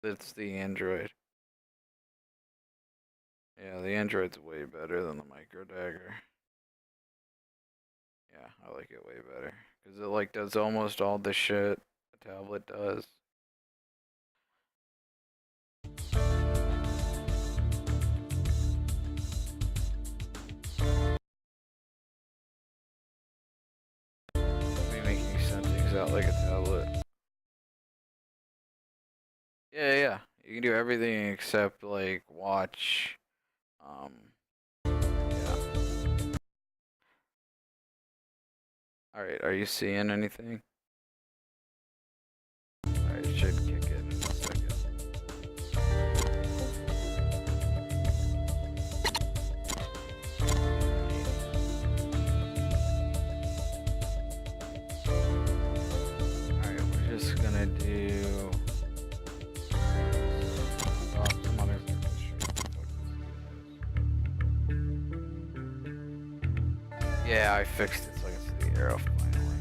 It's the Android. Yeah, the Android's way better than the Micro Dagger. Yeah, I like it way better. Because it, like, does almost all the shit the tablet does. Be making you send things out like a tablet. Yeah, yeah. You can do everything except, like, watch. Um, yeah. Alright, are you seeing anything? Alright, it should kick it in a second. Alright, we're just gonna do. Oh, come on, yeah, I fixed it so I can see the arrow finally.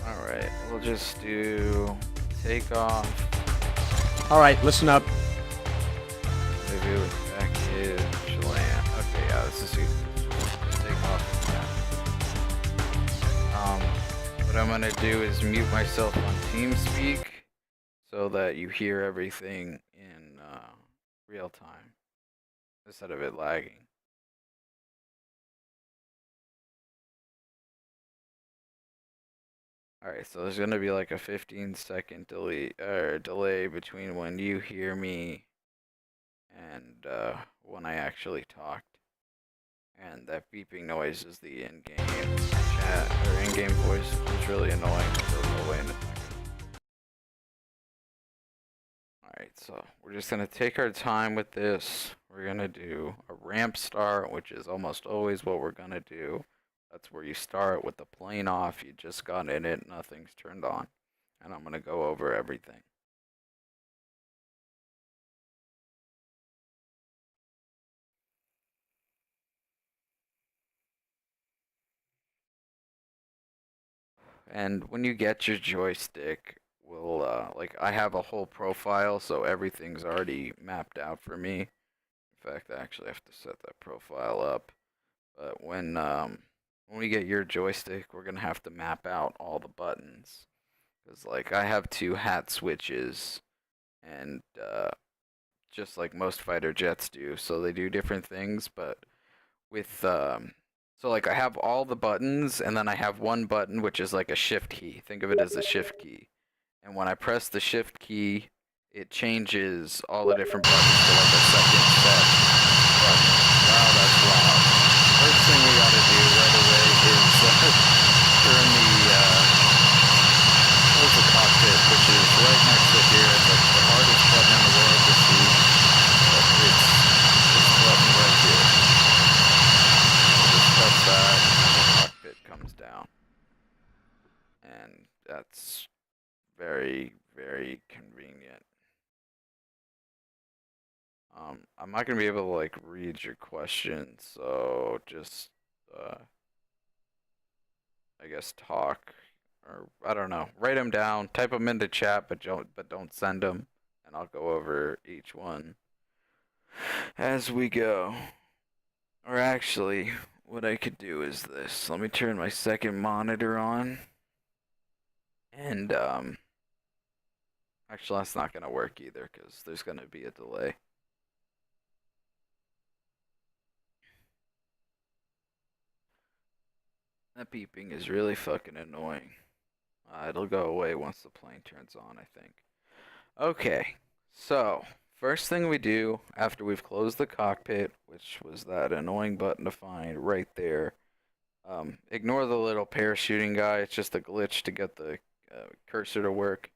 Alright, we'll just do take off. Alright, listen up. Review package land. Okay, yeah, this is easy. Just take off. What I'm gonna do is mute myself on TeamSpeak so that you hear everything in real time instead of it lagging. Alright, so there's gonna be like a 15-second delay between when you hear me and when I actually talked. And that beeping noise is the in-game chat or in-game voice, which is really annoying. It'll go away in a second. Alright, so we're just gonna take our time with this. We're gonna do a ramp start, which is almost always what we're gonna do. That's where you start with the plane off, you just got in it, nothing's turned on. And I'm gonna go over everything. And when you get your joystick, we'll, like, I have a whole profile, so everything's already mapped out for me. In fact, I actually have to set that profile up. But when we get your joystick, we're gonna have to map out all the buttons. Cause like I have two hat switches, and just like most fighter jets do, so they do different things. But with so like I have all the buttons, and then I have one button which is like a shift key. Think of it as a shift key. And when I press the shift key, it changes all the different buttons to like a second set button. Wow, that's loud. First thing we gotta do right away is turn close the cockpit, which is right next to here. It's like the hardest button in the world to see. But it's this button right here. Just press that, and the cockpit comes down. And that's very, very convenient. I'm not gonna be able to like read your questions, so just I guess talk, or I don't know, write them down, type them into chat, but don't send them, and I'll go over each one as we go. Or actually, what I could do is this. Let me turn my second monitor on, and actually that's not gonna work either because there's gonna be a delay. That beeping is really fucking annoying. It'll go away once the plane turns on, I think. Okay, so first thing we do after we've closed the cockpit, which was that annoying button to find right there. Ignore the little parachuting guy. It's just a glitch to get the cursor to work.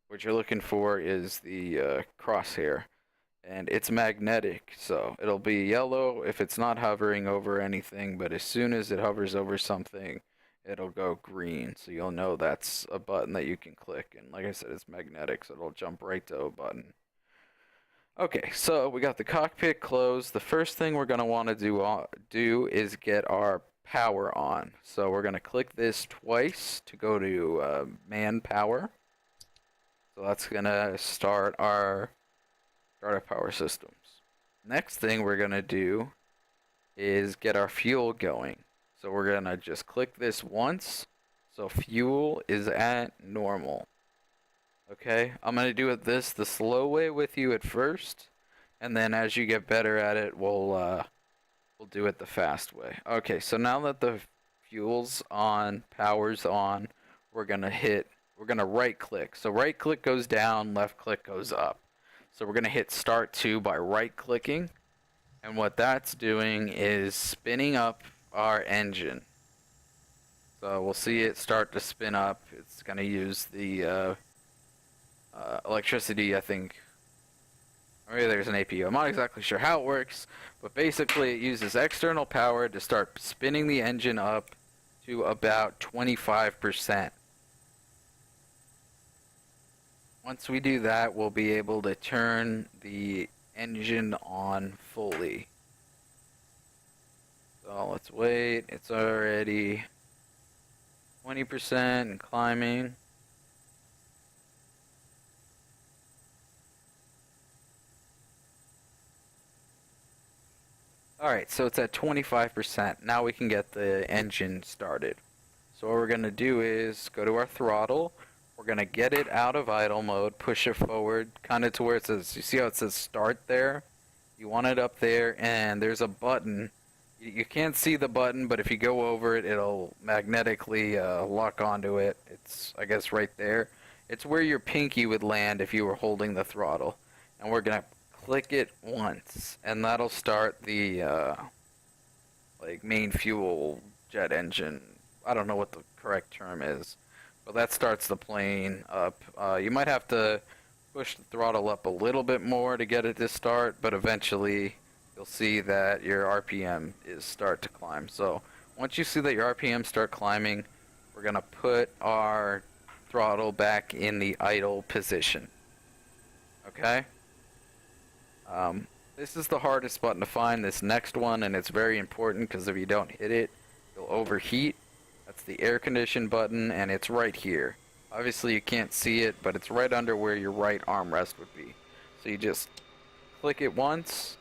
What you're looking for is the crosshair. And it's magnetic, so it'll be yellow if it's not hovering over anything, but as soon as it hovers over something, it'll go green, so you'll know that's a button that you can click. And like I said, it's magnetic, so it'll jump right to a button. Okay, so we got the cockpit closed. The first thing we're going to want to do is get our power on. So we're going to click this twice to go to man power. So that's gonna start our power systems. Next thing we're gonna do is get our fuel going. So we're gonna just click this once. So fuel is at normal. Okay, I'm gonna do it the slow way with you at first, and then as you get better at it, we'll do it the fast way. Okay, so now that the fuel's on, power's on, we're gonna right click. So right click goes down, left click goes up. So we're gonna hit start 2 by right clicking, and what that's doing is spinning up our engine. So we'll see it start to spin up. It's gonna use the electricity, I think. Or maybe there's an APU. I'm not exactly sure how it works, but basically it uses external power to start spinning the engine up to about 25%. Once we do that, we'll be able to turn the engine on fully. So let's wait. It's already 20% and climbing. Alright, so it's at 25%. Now we can get the engine started. So what we're going to do is go to our throttle. We're going to get it out of idle mode, push it forward, kind of to where it says, you see how it says start there? You want it up there, and there's a button. You can't see the button, but if you go over it, it'll magnetically lock onto it. It's, I guess, right there. It's where your pinky would land if you were holding the throttle. And we're going to click it once, and that'll start the like main fuel jet engine. I don't know what the correct term is, but that starts the plane up. You might have to push the throttle up a little bit more to get it to start, but eventually you'll see that your RPM is start to climb. So once you see that your RPM start climbing, we're gonna put our throttle back in the idle position. Okay? This is the hardest button to find, this next one, and it's very important because if you don't hit it, you'll overheat. That's the air condition button, and it's right here. Obviously you can't see it, but it's right under where your right armrest would be. So you just click it once,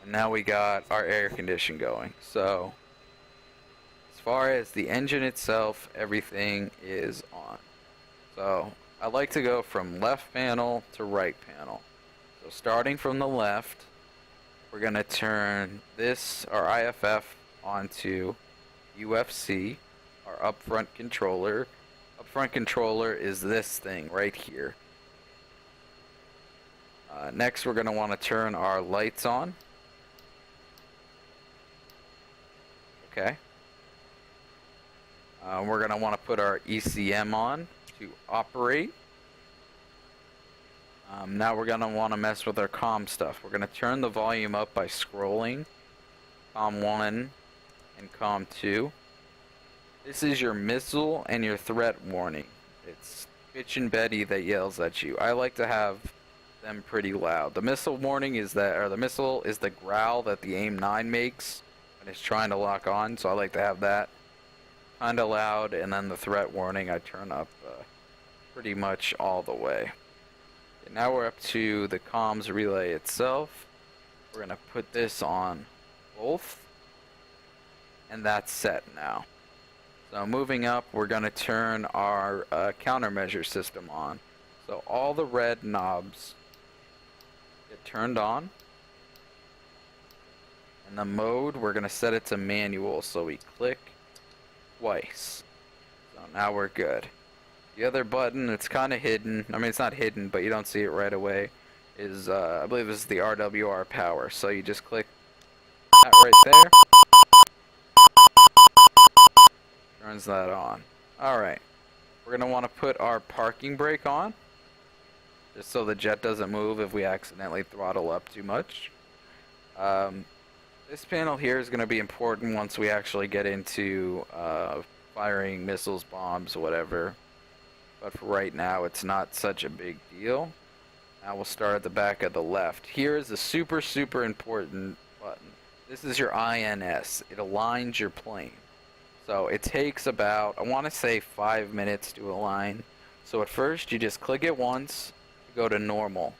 and now we got our air condition going. So as far as the engine itself, everything is on. So I like to go from left panel to right panel. So starting from the left, we're going to turn this, our IFF, onto UFC, our upfront controller. Upfront controller is this thing right here. Next, we're going to want to turn our lights on. Okay. We're going to want to put our ECM on to operate. Now we're going to want to mess with our comm stuff. We're going to turn the volume up by scrolling comm 1 and comm 2. This is your missile and your threat warning. It's Bitch and Betty that yells at you. I like to have them pretty loud. The missile warning is that, or the missile is the growl that the AIM-9 makes when it's trying to lock on, so I like to have that kind of loud, and then the threat warning I turn up pretty much all the way. Okay, now we're up to the comms relay itself. We're going to put this on both, and that's set now. So moving up, we're going to turn our countermeasure system on. So all the red knobs get turned on. And the mode, we're going to set it to manual, so we click twice. So now we're good. The other button, it's kind of hidden. I mean, it's not hidden, but you don't see it right away. Is I believe this is the RWR power. So you just click that right there. Turns that on. Alright. We're going to want to put our parking brake on, just so the jet doesn't move if we accidentally throttle up too much. This panel here is going to be important once we actually get into firing missiles, bombs, whatever. But for right now, it's not such a big deal. Now we'll start at the back of the left. Here is the super, super important button. This is your INS. It aligns your plane. So it takes about, I want to say 5 minutes to align. So at first, you just click it once to go to normal.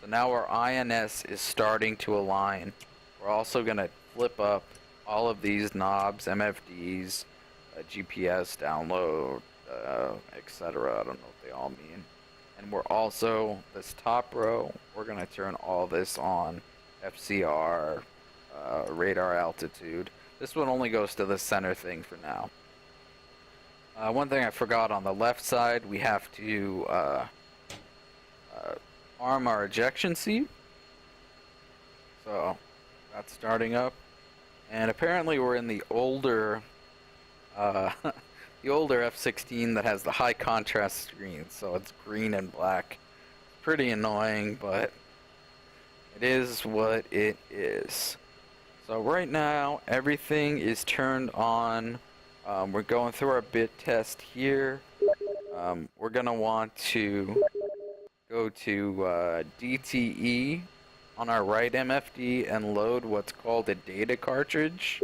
So now our INS is starting to align. We're also going to flip up all of these knobs, MFDs, GPS download, etc. I don't know what they all mean. And we're also, this top row, we're going to turn all this on. FCR, radar altitude. This one only goes to the center thing for now. One thing I forgot on the left side, we have to arm our ejection seat. So that's starting up. And apparently we're in the older the older F-16 that has the high contrast screen, so it's green and black. Pretty annoying, but it is what it is. So right now everything is turned on. We're going through our bit test here. We're gonna want to go to DTE on our right MFD and load what's called a data cartridge.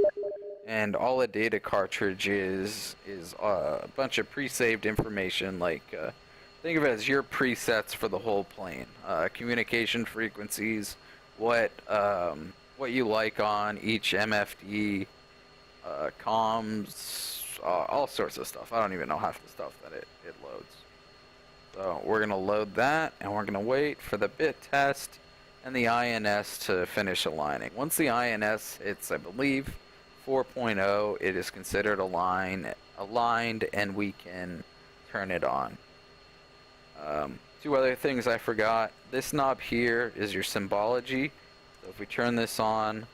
And all a data cartridge is a bunch of pre-saved information, like think of it as your presets for the whole plane, communication frequencies, what you like on each MFD, comms, all sorts of stuff. I don't even know half the stuff that it loads. So we're gonna load that, and we're gonna wait for the bit test and the INS to finish aligning. Once the INS hits, I believe, 4.0, it is considered aligned, and we can turn it on. Two other things I forgot. This knob here is your symbology. So if we turn this on,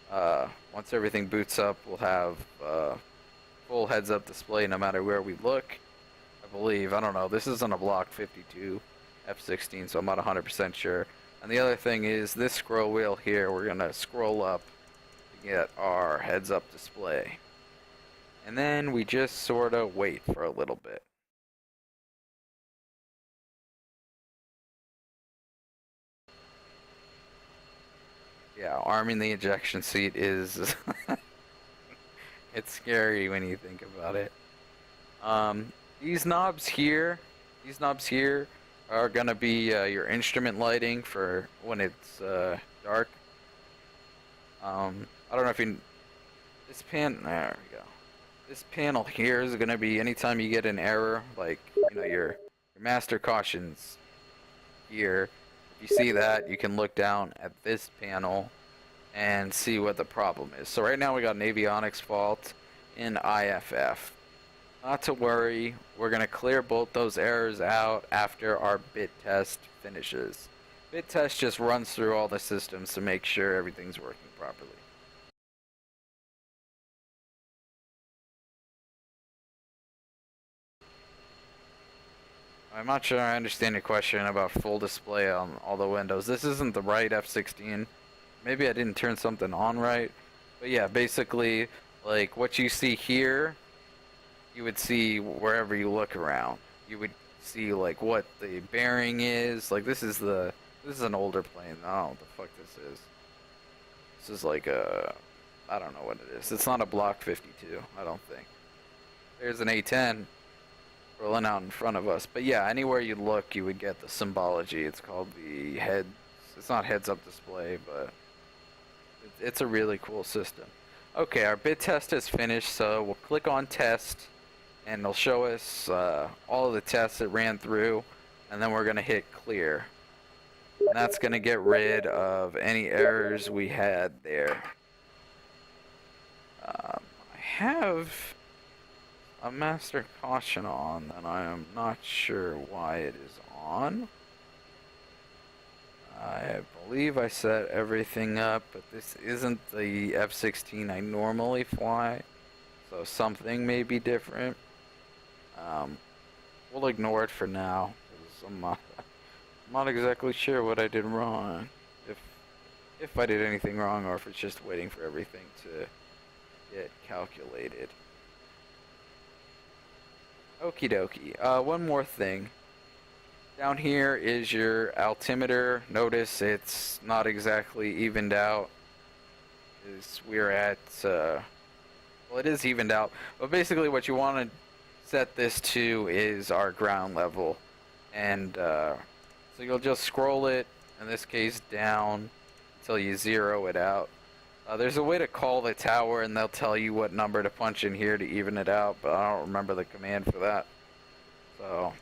once everything boots up, we'll have full heads-up display no matter where we look. I believe, I don't know, this isn't a Block 52 F-16, so I'm not 100% sure. And the other thing is this scroll wheel here, we're going to scroll up to get our heads-up display. And then we just sort of wait for a little bit. Yeah, arming the ejection seat is... it's scary when you think about it. These knobs here are gonna be your instrument lighting for when it's dark. I don't know if you... there we go. This panel here is gonna be anytime you get an error, like, you know, your master cautions here. If you see that, you can look down at this panel and see what the problem is. So right now we got an avionics fault in IFF. Not to worry, we're going to clear both those errors out after our bit test finishes. Bit test just runs through all the systems to make sure everything's working properly. I'm not sure I understand your question about full display on all the windows. This isn't the right F-16. Maybe I didn't turn something on right. But yeah, basically, like what you see here, you would see wherever you look around. You would see like what the bearing is. Like this is an older plane. I don't know what the fuck this is. This is like a, I don't know what it is. It's not a Block 52, I don't think. There's an A-10 rolling out in front of us. But yeah, anywhere you look, you would get the symbology. It's called the heads. It's not heads-up display, but it's a really cool system. Okay, our bit test is finished, so we'll click on test, and it'll show us all of the tests it ran through, and then we're going to hit clear. And that's going to get rid of any errors we had there. I have a master caution on, and I am not sure why it is on. I believe I set everything up, but this isn't the F-16 I normally fly, so something may be different. We'll ignore it for now, because I'm not exactly sure what I did wrong, if I did anything wrong, or if it's just waiting for everything to get calculated. Okie dokie. One more thing. Down here is your altimeter. Notice it's not exactly evened out. We're at, well, it is evened out. But basically what you want to set this to is our ground level. And so you'll just scroll it, in this case down, until you zero it out. There's a way to call the tower and they'll tell you what number to punch in here to even it out, but I don't remember the command for that. So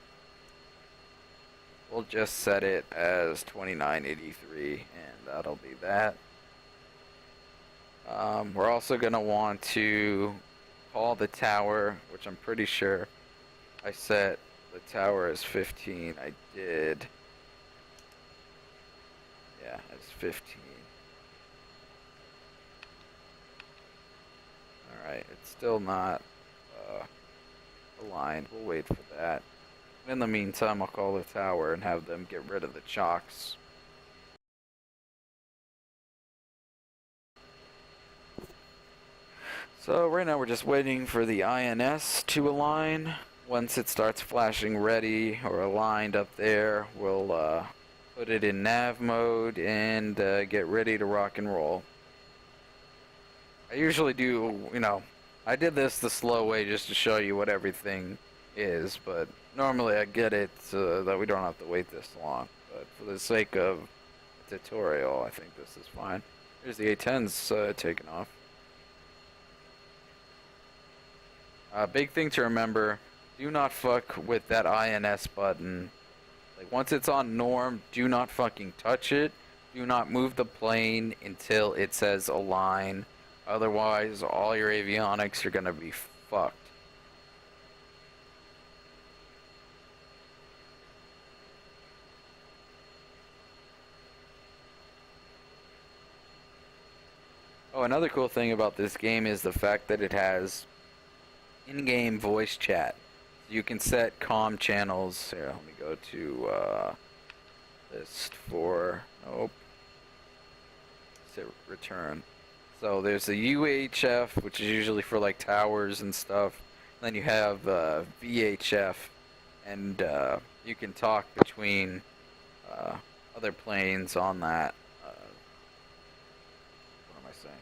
we'll just set it as 2983 and that'll be that. We're also going to want to call the tower, which I'm pretty sure I set the tower as 15. I did. Yeah, it's 15. Alright, it's still not aligned. We'll wait for that. In the meantime, I'll call the tower and have them get rid of the chocks. So right now we're just waiting for the INS to align. Once it starts flashing ready or aligned up there, we'll put it in nav mode and get ready to rock and roll. I usually do, I did this the slow way just to show you what everything is, but normally I get it so that we don't have to wait this long. But for the sake of the tutorial, I think this is fine. Here's the A10s taking off. Big thing to remember, do not fuck with that INS button. Like, once it's on norm, do not fucking touch it. Do not move the plane until it says align. Otherwise, all your avionics are gonna be fucked. Oh, another cool thing about this game is the fact that it has in-game voice chat. You can set comm channels. Here, let me go to list for, nope. Set return. So there's the UHF, which is usually for like towers and stuff. Then you have VHF, and you can talk between other planes on that. What am I saying?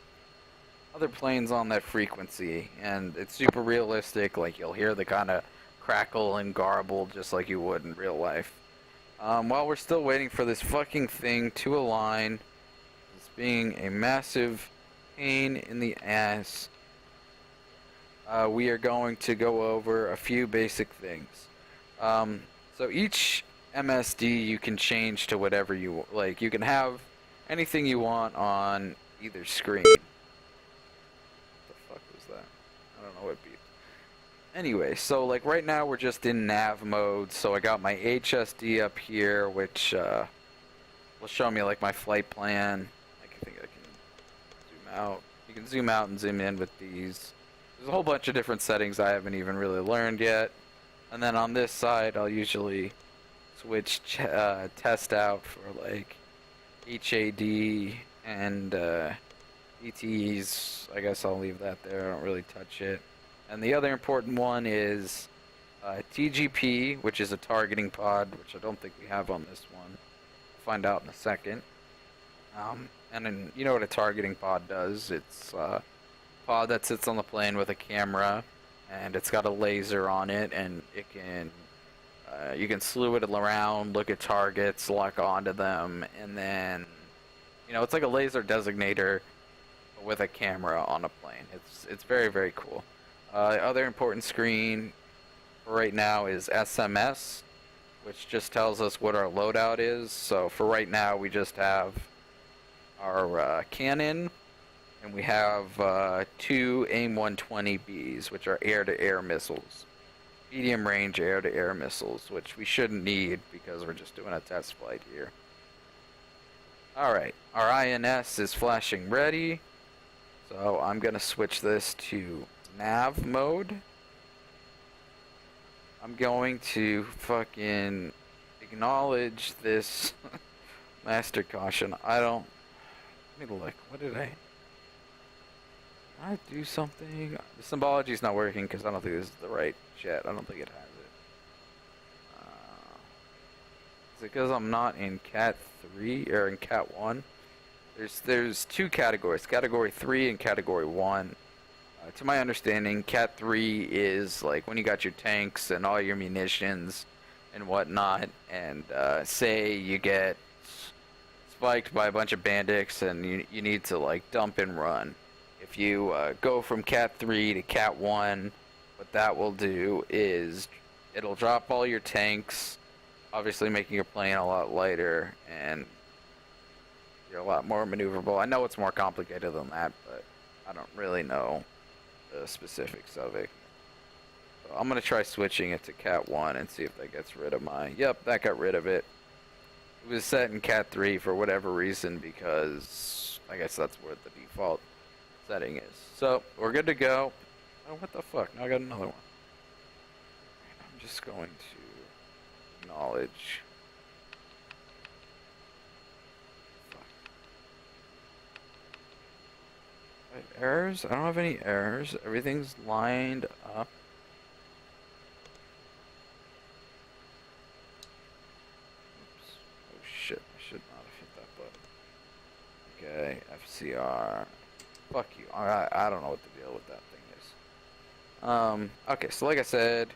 Other planes on that frequency, and it's super realistic. Like, you'll hear the kind of crackle and garble just like you would in real life. While we're still waiting for this fucking thing to align, it's being a massive pain in the ass. We are going to go over a few basic things. So each MSD you can change to whatever you like. You can have anything you want on either screen. What the fuck was that? I don't know what beeped. Anyway, so like right now we're just in nav mode. So I got my HSD up here, which will show me like my flight plan. I think I can zoom out. You can zoom out and zoom in with these. There's a whole bunch of different settings I haven't even really learned yet. And then on this side, I'll usually switch test out for like HAD and ETEs. I guess I'll leave that there. I don't really touch it. And the other important one is TGP, which is a targeting pod, which I don't think we have on this one. We'll find out in a second. And then, you know what a targeting pod does? It's a pod that sits on the plane with a camera, and it's got a laser on it, and it can you can slew it around, look at targets, lock onto them, and then, it's like a laser designator with a camera on a plane. It's very, very cool. Other important screen for right now is SMS, which just tells us what our loadout is. So for right now, we just have our cannon, and we have two AIM-120Bs, which are air-to-air missiles. Medium-range air-to-air missiles, which we shouldn't need because we're just doing a test flight here. Alright, our INS is flashing ready, so I'm going to switch this to nav mode. I'm going to fucking acknowledge this master caution. Let me look. What did I do something? The symbology is not working because I don't think this is the right jet. I don't think it has it. Is it because I'm not in Cat 3 or in Cat 1? There's two categories, Category 3 and Category 1. To my understanding, Cat 3 is like when you got your tanks and all your munitions and whatnot, and say you get spiked by a bunch of bandits and you need to like dump and run. If you go from Cat 3 to Cat 1, what that will do is it'll drop all your tanks, obviously making your plane a lot lighter, and you're a lot more maneuverable. I know it's more complicated than that, but I don't really know the specifics of it. So I'm going to try switching it to Cat 1 and see if that gets rid of my... Yep, that got rid of it. It was set in Cat 3 for whatever reason because I guess that's where the default setting is. So, we're good to go. Oh, what the fuck? Now I got another one. I'm just going to acknowledge. Fuck. Errors? I don't have any errors. Everything's lined up. Shit, I should not have hit that button. Okay, FCR. Fuck you. I don't know what the deal with that thing is. Okay, so like I said,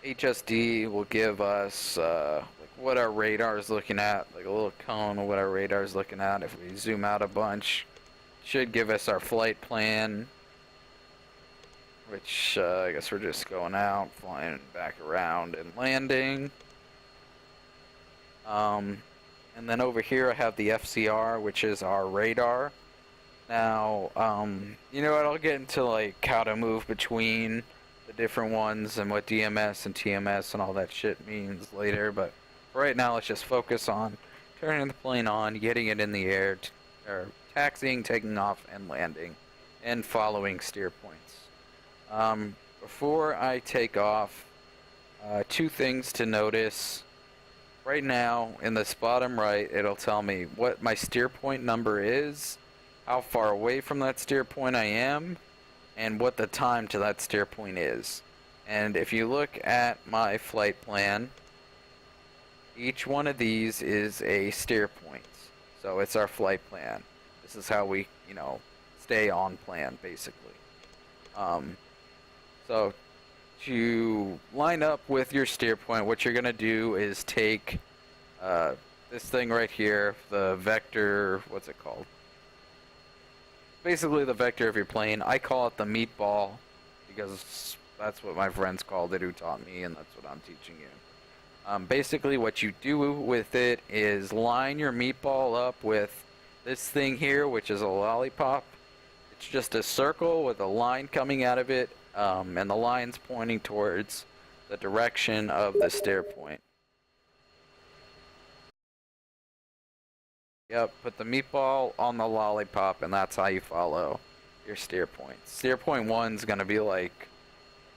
HSD will give us, like what our radar is looking at, like a little cone of what our radar is looking at. If we zoom out a bunch, should give us our flight plan, which, I guess we're just going out, flying back around and landing. And then over here I have the FCR, which is our radar. Now, you know what, I'll get into like how to move between the different ones and what DMS and TMS and all that shit means later, but right now let's just focus on turning the plane on, getting it in the air, or taxiing, taking off, and landing, and following steer points. Before I take off, two things to notice. Right now, in this bottom right, it'll tell me what my steer point number is, how far away from that steer point I am, and what the time to that steer point is. And if you look at my flight plan, each one of these is a steer point. So it's our flight plan. This is how we, you know, stay on plan, basically. So to line up with your steer point, what you're going to do is take this thing right here, the vector, what's it called? Basically the vector of your plane. I call it the meatball because that's what my friends called it who taught me, and that's what I'm teaching you. Basically what you do with it is line your meatball up with this thing here, which is a lollipop. It's just a circle with a line coming out of it, and the line's pointing towards the direction of the steer point. Yep, put the meatball on the lollipop, and that's how you follow your steer point. Steer point 1's gonna be like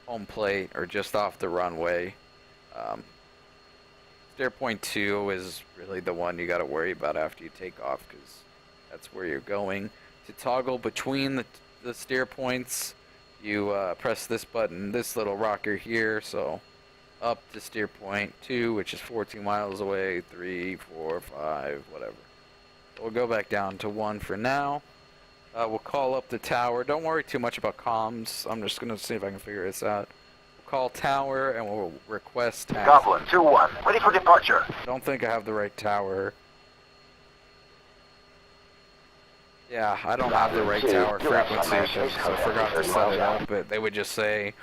home plate or just off the runway. Steer point 2 is really the one you gotta worry about after you take off, because that's where you're going. To toggle between the steer points, you press this button, this little rocker here, so up to steer point 2, which is 14 miles away, 3, 4, 5, whatever. We'll go back down to 1 for now. We'll call up the tower. Don't worry too much about comms. I'm just going to see if I can figure this out. We'll call tower and we'll request taxi. Goblin 2-1, ready for departure. I don't think I have the right tower. Yeah, I don't have the right tower frequency because I forgot to set it up, but they would just say,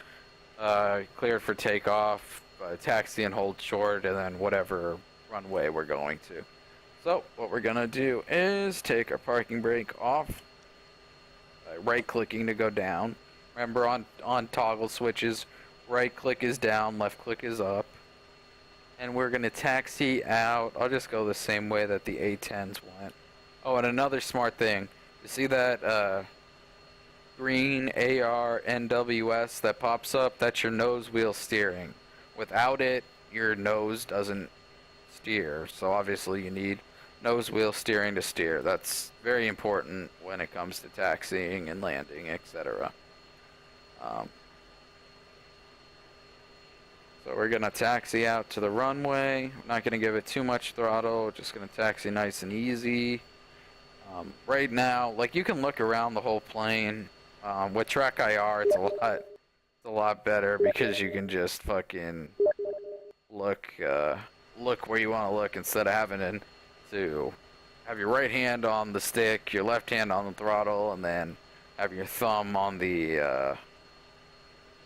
cleared for takeoff, taxi and hold short, and then whatever runway we're going to. So, what we're gonna do is take our parking brake off, right-clicking to go down. Remember, on toggle switches, right-click is down, left-click is up. And we're gonna taxi out. I'll just go the same way that the A-10s went. Oh, and another smart thing. You see that green AR NWS that pops up? That's your nose wheel steering. Without it, your nose doesn't steer. So obviously you need nose wheel steering to steer. That's very important when it comes to taxiing and landing, etc. So we're gonna taxi out to the runway. I'm not gonna give it too much throttle, just gonna taxi nice and easy. Right now, like, you can look around the whole plane. With Track IR, it's a lot better because you can just fucking look where you want to look instead of having to have your right hand on the stick, your left hand on the throttle, and then have your thumb on the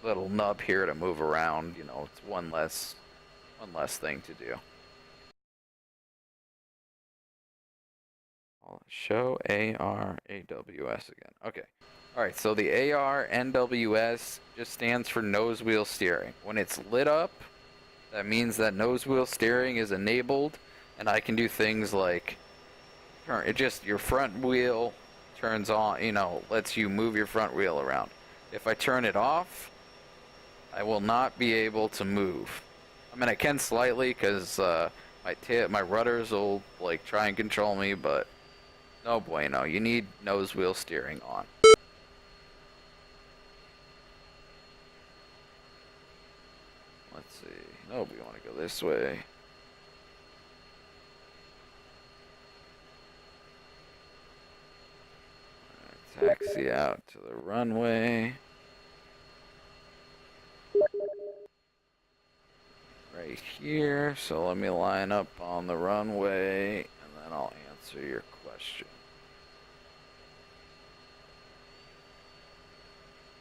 little nub here to move around. You know, it's one less thing to do. I'll show ARAWS again. Okay. Alright, so the ARNWS just stands for nose wheel steering. When it's lit up, that means that nose wheel steering is enabled, and I can do things like your front wheel turns on, you know, lets you move your front wheel around. If I turn it off, I will not be able to move. I mean, I can slightly because my rudders will like try and control me, but no bueno. You need nose wheel steering on. Let's see. No, we want to go this way. Taxi out to the runway. Right here. So let me line up on the runway, and then I'll answer your question.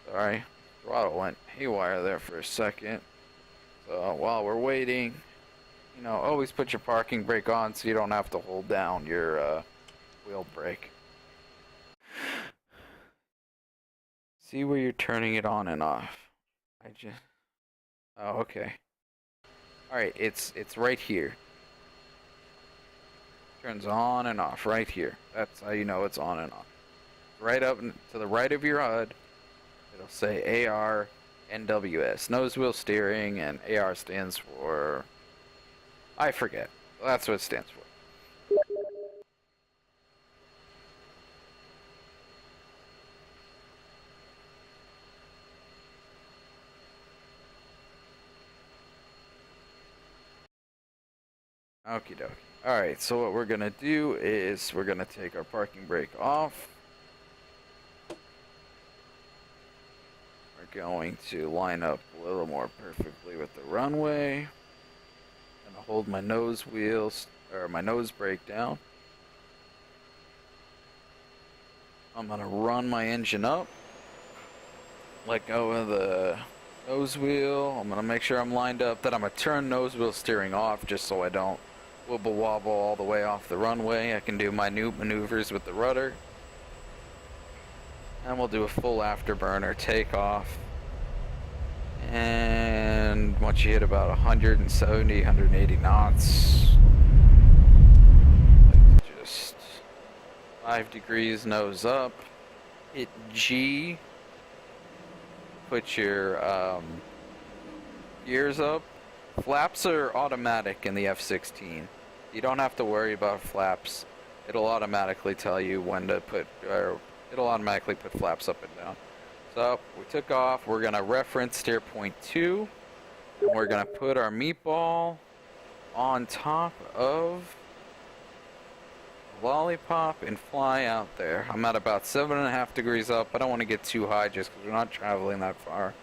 Sorry, throttle went haywire there for a second. So while we're waiting, you know, always put your parking brake on so you don't have to hold down your wheel brake. See where you're turning it on and off. Oh, okay. Alright, it's right here. Turns on and off right here. That's how you know it's on and off. Right up to the right of your HUD, it'll say AR NWS, nose wheel steering, and AR stands for, I forget. That's what it stands for. Okie dokie. Alright, so what we're gonna do is we're gonna take our parking brake off. We're going to line up a little more perfectly with the runway. I'm gonna hold my nose wheels, or my nose brake down. I'm gonna run my engine up. Let go of the nose wheel. I'm gonna make sure I'm lined up. Then I'm gonna turn nose wheel steering off just so I don't wibble wobble all the way off the runway. I can do minute maneuvers with the rudder. And we'll do a full afterburner takeoff. And once you hit about 170, 180 knots, just 5 degrees nose up, hit G, put your gears up. Flaps are automatic in the F-16. You don't have to worry about flaps. It'll automatically tell you when to put, or it'll automatically put flaps up and down. So we took off. We're gonna reference steer point 2, and we're gonna put our meatball on top of Lollipop and fly out there. I'm at about 7.5 degrees up. I don't want to get too high just because we're not traveling that far.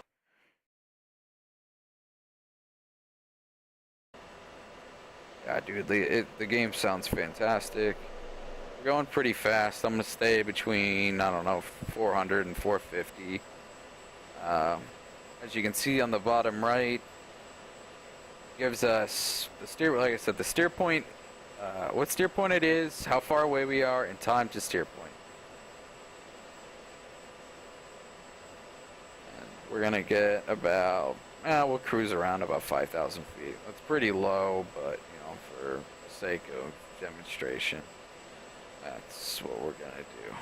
Yeah, dude, the game sounds fantastic. We're going pretty fast. I'm gonna stay between, I don't know, 400 and 450. As you can see on the bottom right, gives us the steer. Like I said, the steer point. What steer point it is, how far away we are, and time to steer point. And we're gonna get about. We'll cruise around about 5,000 feet. That's pretty low, but you know, for the sake of demonstration, that's what we're gonna do.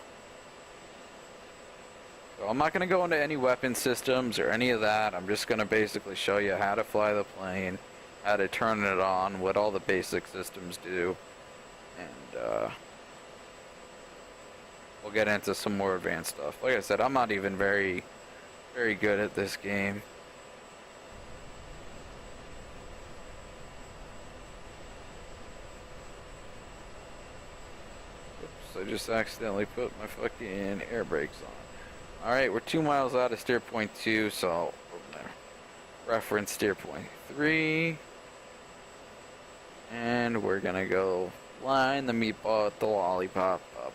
So I'm not gonna go into any weapon systems or any of that. I'm just gonna basically show you how to fly the plane, how to turn it on, what all the basic systems do, and we'll get into some more advanced stuff. Like I said, I'm not even very good at this game. I just accidentally put my fucking air brakes on. Alright, we're 2 miles out of steer point 2, so we're gonna reference steer point 3. And we're gonna go line the meatball at the lollipop up.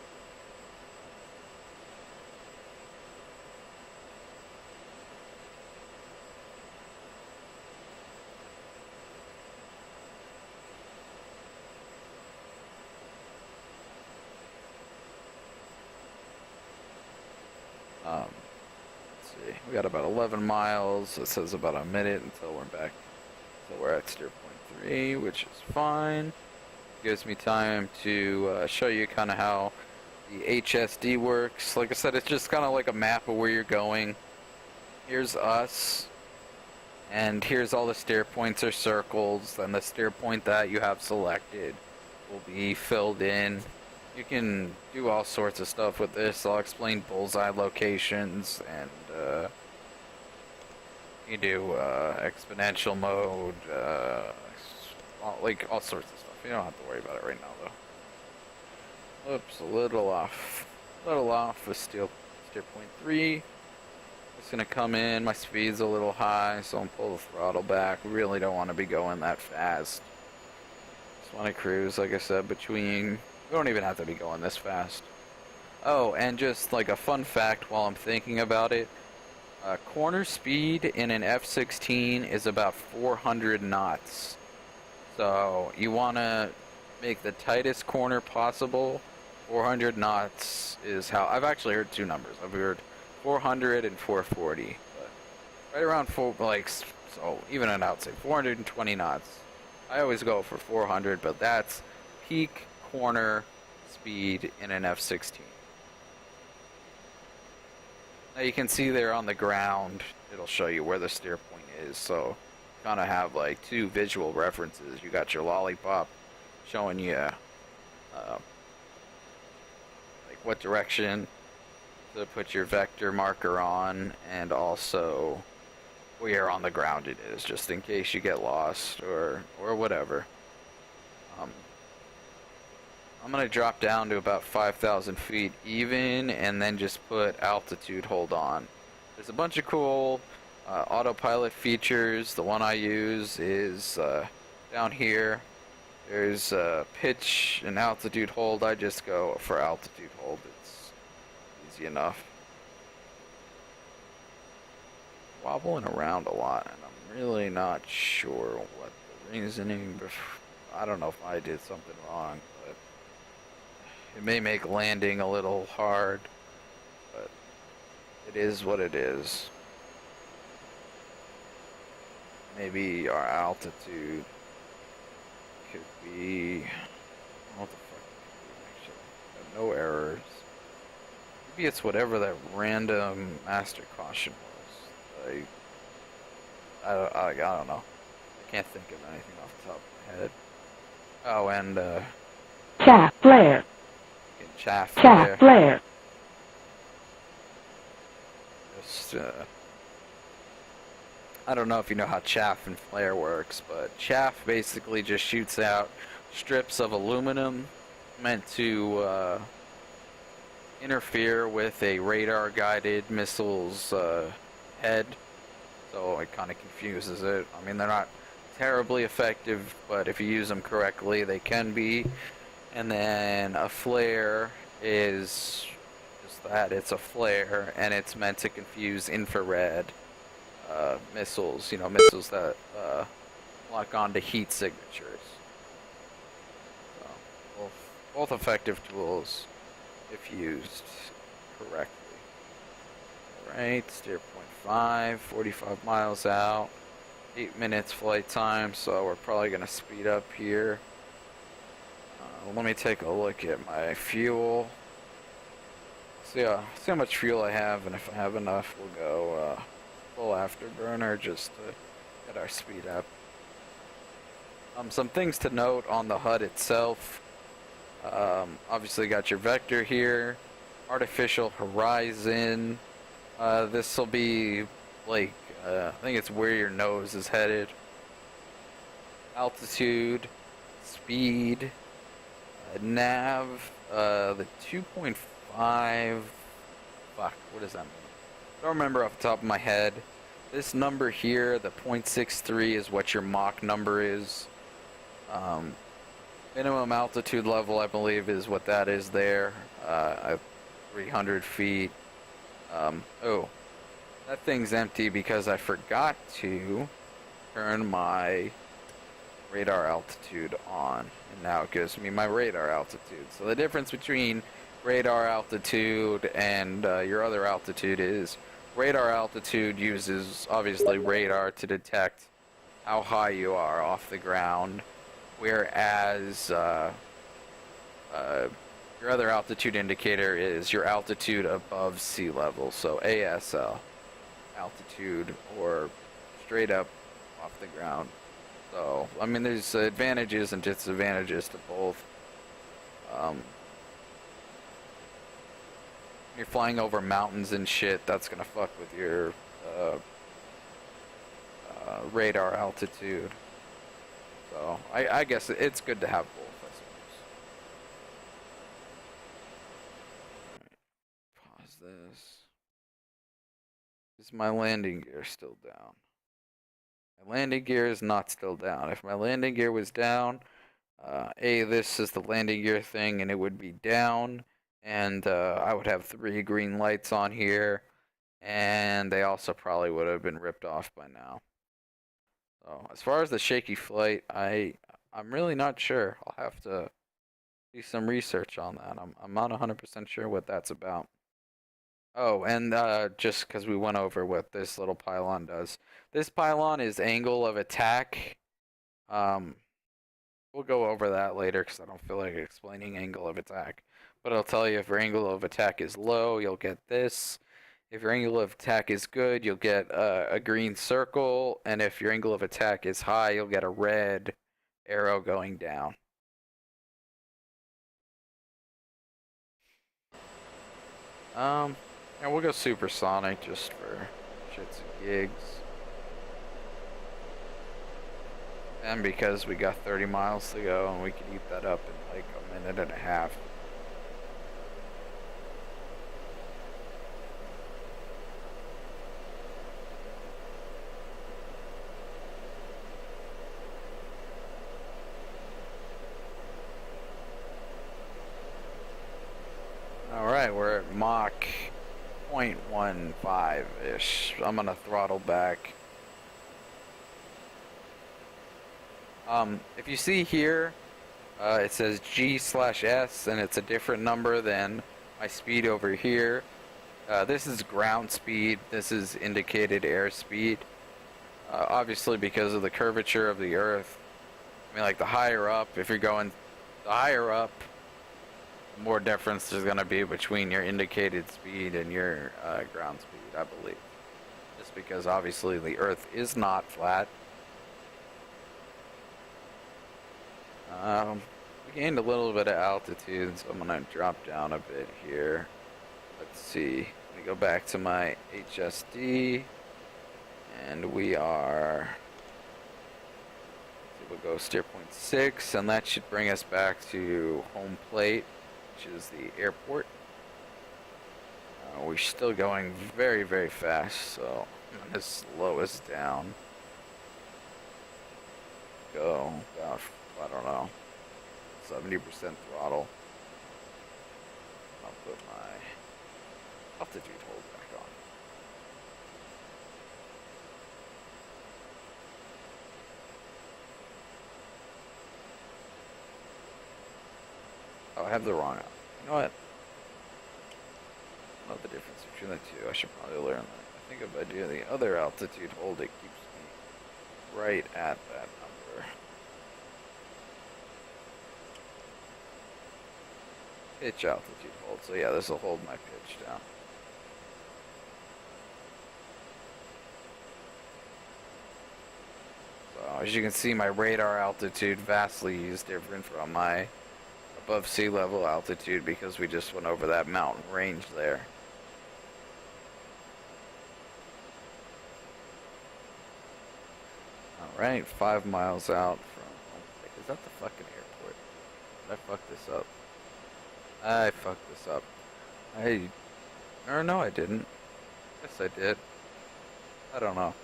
Let's see, we got about 11 miles. It says about a minute until we're back. So we're at steer point 3, which is fine. Gives me time to show you kind of how the HSD works. Like I said, it's just kind of like a map of where you're going. Here's us, and here's all the steer points or circles, and the steer point that you have selected will be filled in. You can do all sorts of stuff with this. I'll explain bullseye locations, and you do exponential mode, like all sorts of stuff. You don't have to worry about it right now, though. Oops, a little off with steer point 3. It's gonna come in. My speed's a little high, so I'm pull the throttle back. We really don't want to be going that fast. Just want to cruise, like I said, between. We don't even have to be going this fast. Oh, and just like a fun fact while I'm thinking about it, corner speed in an F-16 is about 400 knots. So you want to make the tightest corner possible. 400 knots is how I've actually heard two numbers. I've heard 400 and 440, but right around so even an out, say 420 knots. I always go for 400, but that's peak corner speed in an F-16. Now you can see there on the ground, it'll show you where the steer point is, so kind of have like two visual references. You got your lollipop showing you like what direction to put your vector marker on, and also where on the ground it is, just in case you get lost or whatever. I'm gonna drop down to about 5,000 feet even, and then just put altitude hold on. There's a bunch of cool autopilot features. The one I use is down here. There's pitch and altitude hold. I just go for altitude hold. It's easy enough. Wobbling around a lot, and I'm really not sure what the reasoning. I don't know if I did something wrong, but it may make landing a little hard, but it is what it is. Maybe our altitude could be, what the fuck could be, actually, no errors. Maybe it's whatever that random master caution was. I don't know. I can't think of anything off the top of my head. Oh, and chaff flare. Chaff flare. Just I don't know if you know how chaff and flare works, but chaff basically just shoots out strips of aluminum meant to interfere with a radar-guided missile's head, so it kind of confuses it. I mean, they're not terribly effective, but if you use them correctly, they can be. And then a flare is just that, it's a flare, and it's meant to confuse infrared missiles, missiles that lock onto heat signatures. So, both effective tools if used correctly. Alright, steer point 5, 45 miles out, 8 minutes flight time, so we're probably going to speed up here. Let me take a look at my fuel. See how much fuel I have, and if I have enough, we'll go full afterburner just to get our speed up. Some things to note on the HUD itself. Obviously got your vector here, artificial horizon. This will be like, I think it's where your nose is headed. Altitude, speed, nav, the 2.5, fuck, what does that mean? don't remember off the top of my head. This number here, the .63, is what your Mach number is. Minimum altitude level, I believe, is what that is there. 300 feet. Oh, that thing's empty because I forgot to turn my radar altitude on. And now it gives me my radar altitude. So the difference between radar altitude and your other altitude is radar altitude uses, obviously, radar to detect how high you are off the ground, whereas your other altitude indicator is your altitude above sea level, so ASL, altitude, or straight up off the ground. So, I mean, there's advantages and disadvantages to both. You're flying over mountains and shit, that's gonna fuck with your radar altitude. So I guess it's good to have both, I suppose. Pause this. Is my landing gear still down? My landing gear is not still down. If my landing gear was down, this is the landing gear thing, and it would be down. And I would have 3 green lights on here, and they also probably would have been ripped off by now. So as far as the shaky flight, I'm really not sure. I'll have to do some research on that. I'm not 100% sure what that's about. Oh, and just because we went over what this little pylon does. This pylon is angle of attack. We'll go over that later because I don't feel like explaining angle of attack. But I'll tell you, if your angle of attack is low, you'll get this. If your angle of attack is good, you'll get a green circle. And if your angle of attack is high, you'll get a red arrow going down. And we'll go supersonic just for shits and gigs. And because we got 30 miles to go, and we can eat that up in like a minute and a half. Alright, we're at Mach 0.15-ish. I'm gonna throttle back. If you see here, it says G/S, and it's a different number than my speed over here. This is ground speed. This is indicated airspeed. Obviously, because of the curvature of the Earth. I mean, like, the higher up, if you're going the higher up, the more difference there's going to be between your indicated speed and your ground speed, I believe. Just because, obviously, the Earth is not flat. We gained a little bit of altitude, so I'm going to drop down a bit here. Let's see. Let me go back to my HSD. And we are... We'll go steer 0.6, and that should bring us back to home plate, which is the airport. We're still going very, very fast, so I'm going to slow us down. Go about, I don't know, 70% throttle. I'll put my altitude hold back on. Oh, I have the wrong. You know what? I know the difference between the two. I should probably learn that. I think if I do the other altitude hold, it keeps me right at that number. Pitch altitude hold. So yeah, this will hold my pitch down. So as you can see, my radar altitude vastly is different from my above sea level altitude because we just went over that mountain range there. Alright, 5 miles out from... Is that the fucking airport? Did I fuck this up? I fucked this up. Or no, I didn't. Guess I did. I don't know.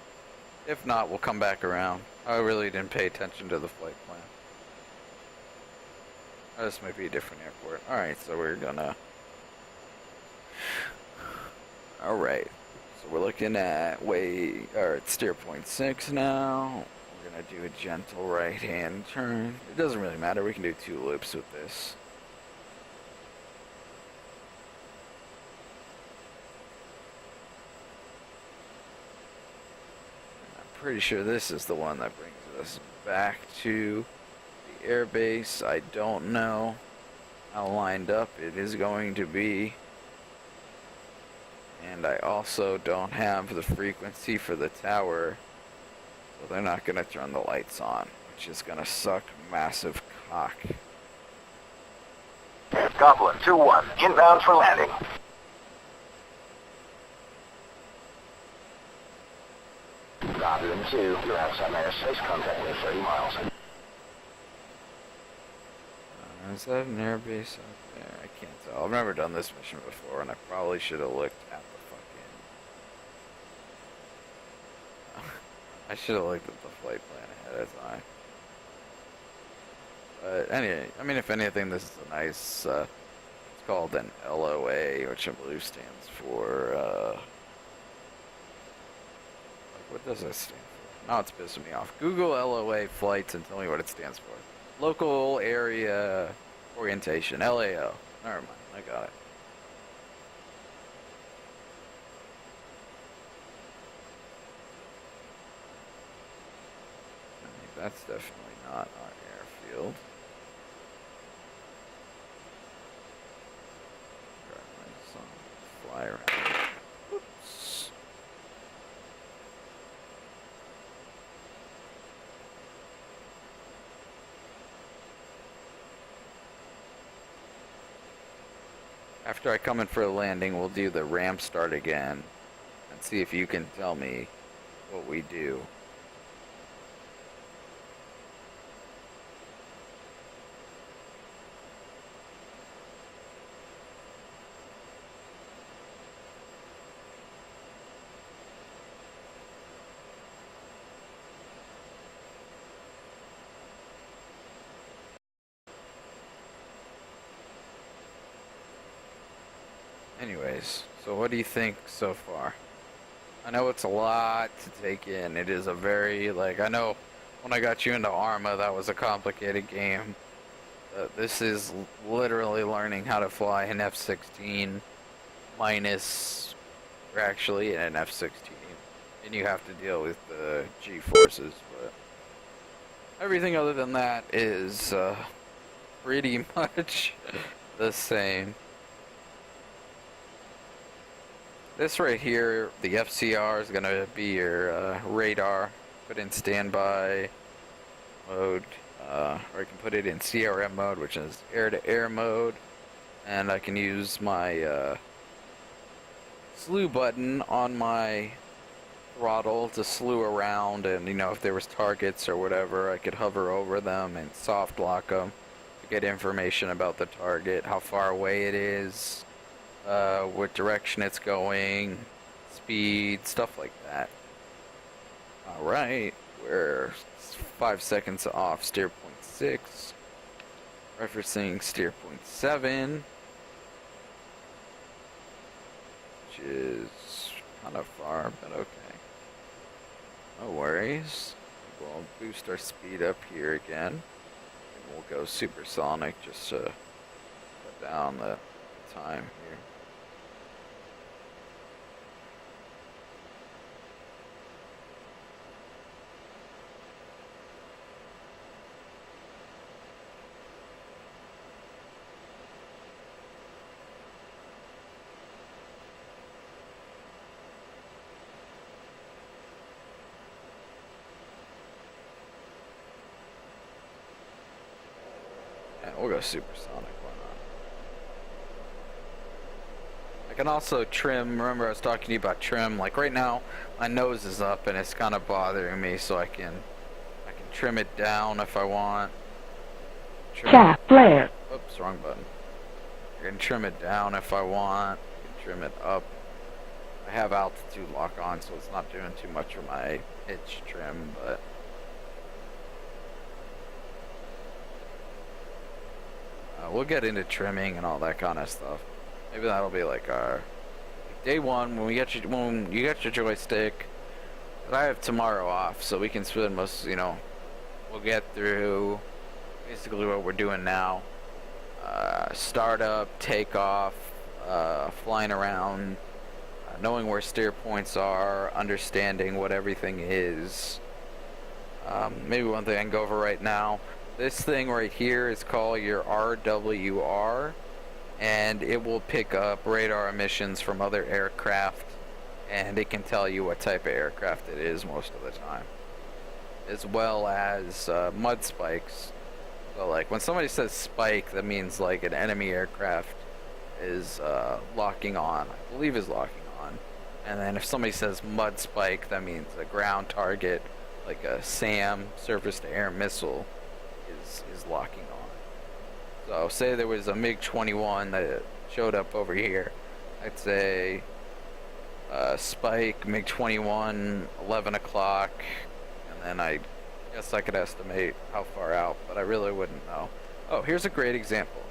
If not, we'll come back around. I really didn't pay attention to the flight plan. Oh, this might be a different airport. Alright, so we're gonna... Alright. So we're looking at steer point 6 now. We're gonna do a gentle right-hand turn. It doesn't really matter, we can do 2 loops with this. Pretty sure this is the one that brings us back to the airbase. I don't know how lined up it is going to be. And I also don't have the frequency for the tower. So they're not going to turn the lights on, which is going to suck massive cock. Goblin 2-1, inbound for landing. Goblin 2, you're outside my airspace, contact me 30 miles. Is that an airbase out there? I can't tell. I've never done this mission before, and I probably should have looked at the fucking... I should have looked at the flight plan ahead of time. But anyway, I mean, if anything, this is a nice, it's called an LOA, which I believe stands for, what does that stand for? Now it's pissing me off. Google LOA flights and tell me what it stands for. Local Area Orientation, LAO. Never mind, I got it. That's definitely not our airfield. Fly around. Oops. After I come in for a landing, we'll do the ramp start again and see if you can tell me what we do. Anyways, so what do you think so far? I know it's a lot to take in. It is a very, I know when I got you into Arma, that was a complicated game. This is literally learning how to fly an F-16 minus, or actually an F-16. And you have to deal with the G-forces, but everything other than that is pretty much the same. This right here, the FCR, is going to be your radar. Put in standby mode, or I can put it in CRM mode, which is air-to-air mode. And I can use my slew button on my throttle to slew around, and if there was targets or whatever, I could hover over them and soft lock them to get information about the target, how far away it is, what direction it's going, speed, stuff like that. Alright, we're 5 seconds off steer point 6, referencing steer point 7, which is kind of far, but okay. No worries. We'll boost our speed up here again, and we'll go supersonic just to cut down the time here. We'll go supersonic, why not? I can also trim, remember I was talking to you about trim, like right now my nose is up and it's kind of bothering me, so I can trim it down if I want. Shaft flare. Oops, wrong button. I can trim it down if I want, I can trim it up I have altitude lock on, so it's not doing too much for my pitch trim, but we'll get into trimming and all that kind of stuff. Maybe that'll be like our day one when you get your joystick. But I have tomorrow off, so we can spend most, we'll get through basically what we're doing now. Startup, takeoff, flying around, knowing where steer points are, understanding what everything is. Maybe one thing I can go over right now. This thing right here is called your RWR, and it will pick up radar emissions from other aircraft, and it can tell you what type of aircraft it is most of the time, as well as mud spikes. So like when somebody says spike, that means like an enemy aircraft is locking on, I believe is locking on. And then if somebody says mud spike, that means a ground target, like a SAM, surface to air missile, is locking on. So say there was a MiG-21 that showed up over here, I'd say spike MiG-21 11 o'clock, and then I guess I could estimate how far out, but I really wouldn't know. Oh, here's a great example.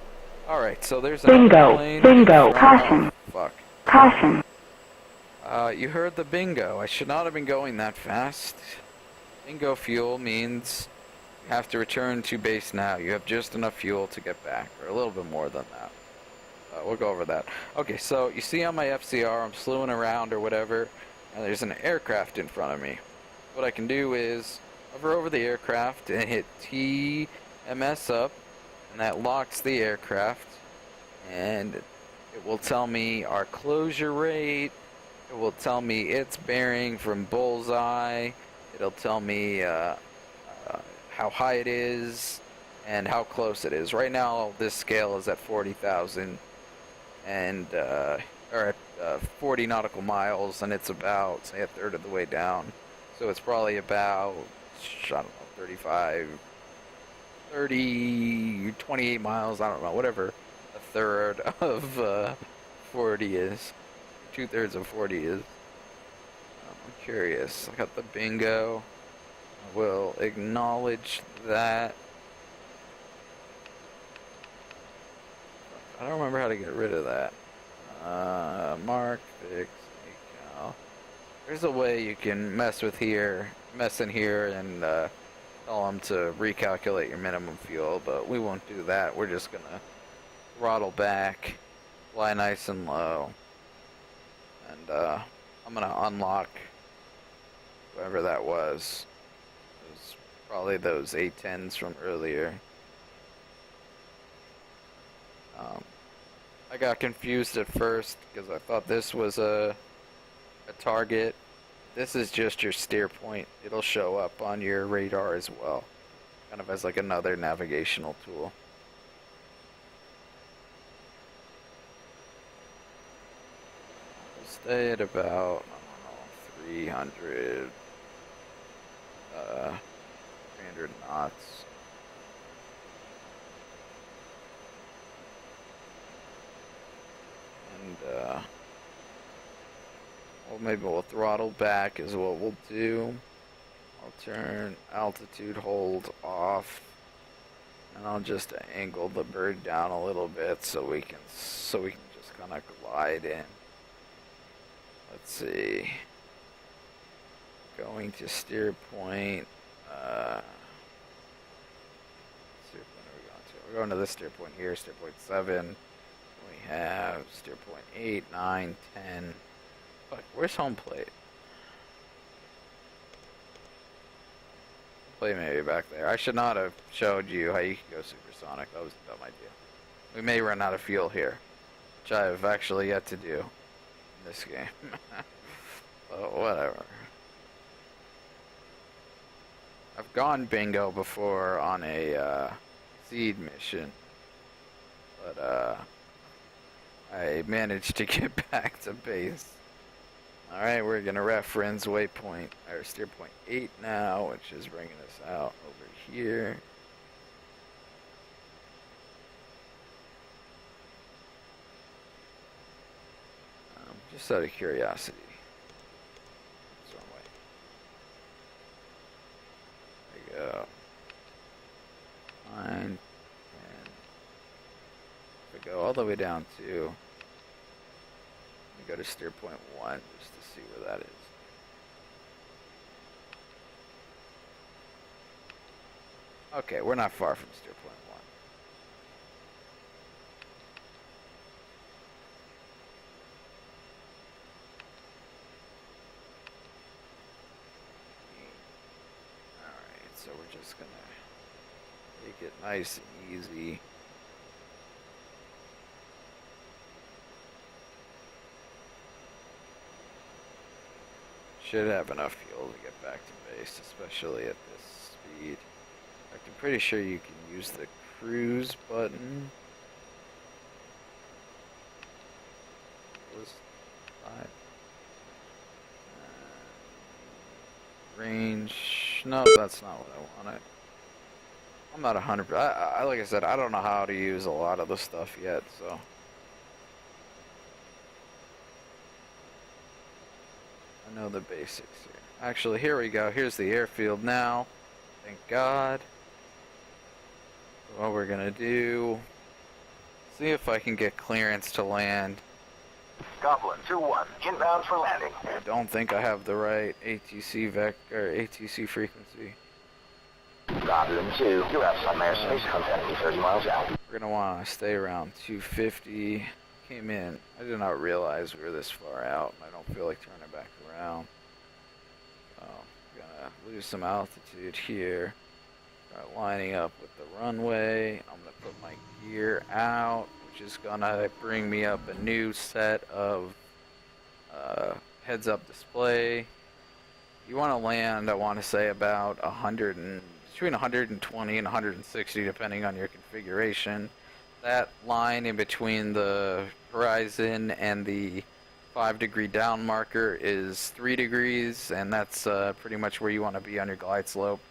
Alright, so there's an airplane. Bingo, caution. Fuck. Caution. You heard the bingo. I should not have been going that fast. Bingo fuel means you have to return to base now. You have just enough fuel to get back, or a little bit more than that. We'll go over that. Okay, so you see on my FCR, I'm slewing around or whatever, and there's an aircraft in front of me. What I can do is hover over the aircraft and hit TMS up, and that locks the aircraft, and it will tell me our closure rate, it will tell me its bearing from bullseye, it'll tell me how high it is and how close it is. Right now this scale is at 40,000 and or at 40 nautical miles, and it's about, say, a third of the way down. So it's probably about, I don't know, 28 miles, I don't know, whatever a third of 40 is. 2/3 of 40 is. I'm curious. I got the bingo. I will acknowledge that. I don't remember how to get rid of that. Mark, fix, ecal. There's a way you can mess in here and tell them to recalculate your minimum fuel, but we won't do that. We're just gonna throttle back, fly nice and low, and I'm gonna unlock whoever that was. It was probably those A-10s from earlier. I got confused at first because I thought this was a target. This is just your steer point. It'll show up on your radar as well, kind of as like another navigational tool. We'll stay at about, I don't know, 300 knots. And well, maybe we'll throttle back is what we'll do. I'll turn altitude hold off, and I'll just angle the bird down a little bit so we can just kind of glide in. Let's see. Going to steer point. Let's see, when are we going to? We're going to this steer point here, steer point 7. We have steer point 8, 9, 10. Fuck, where's home plate? Plate maybe back there. I should not have showed you how you can go supersonic. That was a dumb idea. We may run out of fuel here, which I have actually yet to do in this game. Oh, whatever. I've gone bingo before on a seed mission, but I managed to get back to base. Alright, we're gonna reference waypoint, or steer point 8 now, which is bringing us out over here. Just out of curiosity, go all the way down to. Go to steer point 1 just to see where that is. Okay, we're not far from steer point 1. Alright, so we're just gonna make it nice and easy. Should have enough fuel to get back to base, especially at this speed. I'm pretty sure you can use the cruise button. What was 5? Range. No, that's not what I wanted. I'm not 100%. Like I said, I don't know how to use a lot of the stuff yet, so. I know the basics here. Actually, here we go. Here's the airfield now. Thank God. What we're gonna do, see if I can get clearance to land. Goblin 2-1, inbound for landing. I don't think I have the right ATC ATC frequency. Goblin 2, you're outside my airspace, contacting 30 miles out. We're gonna wanna stay around 250. Came in. I did not realize we were this far out, and I don't feel like turning back around. So, I'm gonna lose some altitude here. Start lining up with the runway. I'm gonna put my gear out, which is gonna bring me up a new set of heads-up display. You want to land, I want to say about between 120 and 160, depending on your configuration. That line in between the horizon and the 5-degree down marker is 3 degrees, and that's pretty much where you want to be on your glide slope.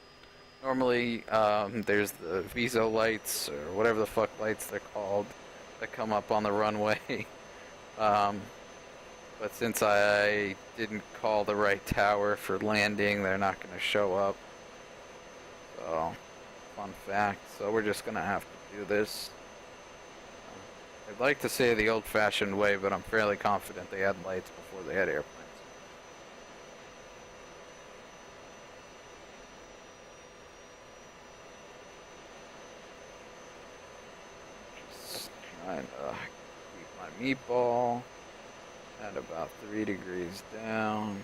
Normally, there's the VISO lights, or whatever the fuck lights they're called, that come up on the runway. But since I didn't call the right tower for landing, they're not going to show up. So, fun fact. So we're just going to have to do this. I'd like to say the old-fashioned way, but I'm fairly confident they had lights before they had airplanes. Just trying to keep my meatball at about 3 degrees down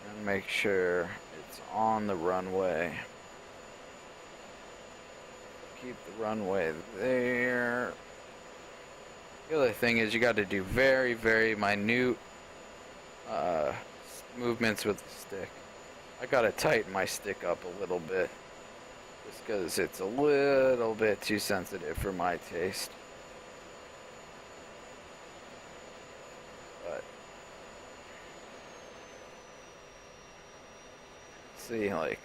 and make sure it's on the runway. Keep the runway there. The other thing is you got to do very, very minute movements with the stick. I got to tighten my stick up a little bit just because it's a little bit too sensitive for my taste. But see, like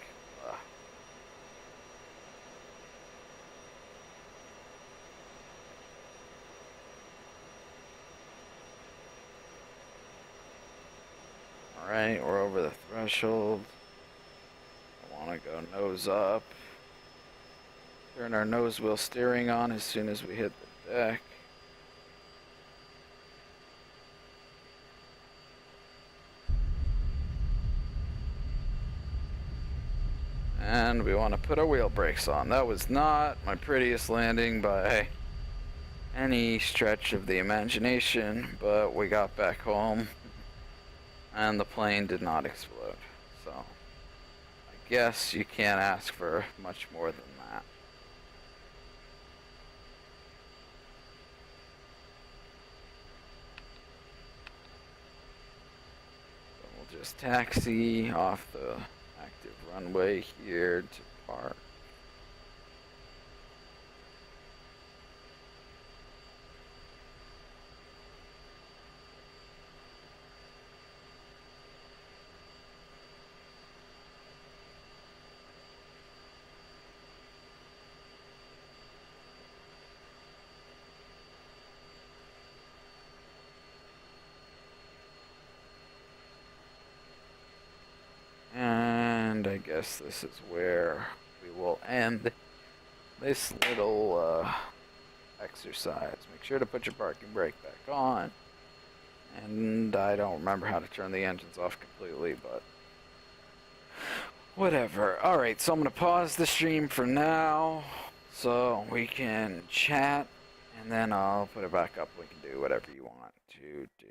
alright, we're over the threshold. I want to go nose up. Turn our nose wheel steering on as soon as we hit the deck. And we want to put our wheel brakes on. That was not my prettiest landing by any stretch of the imagination, but we got back home and the plane did not explode. So I guess you can't ask for much more than that. So we'll just taxi off the active runway here to park. And I guess this is where we will end this little exercise. Make sure to put your parking brake back on. And I don't remember how to turn the engines off completely, but whatever. Alright, so I'm going to pause the stream for now so we can chat, and then I'll put it back up. We can do whatever you want to do.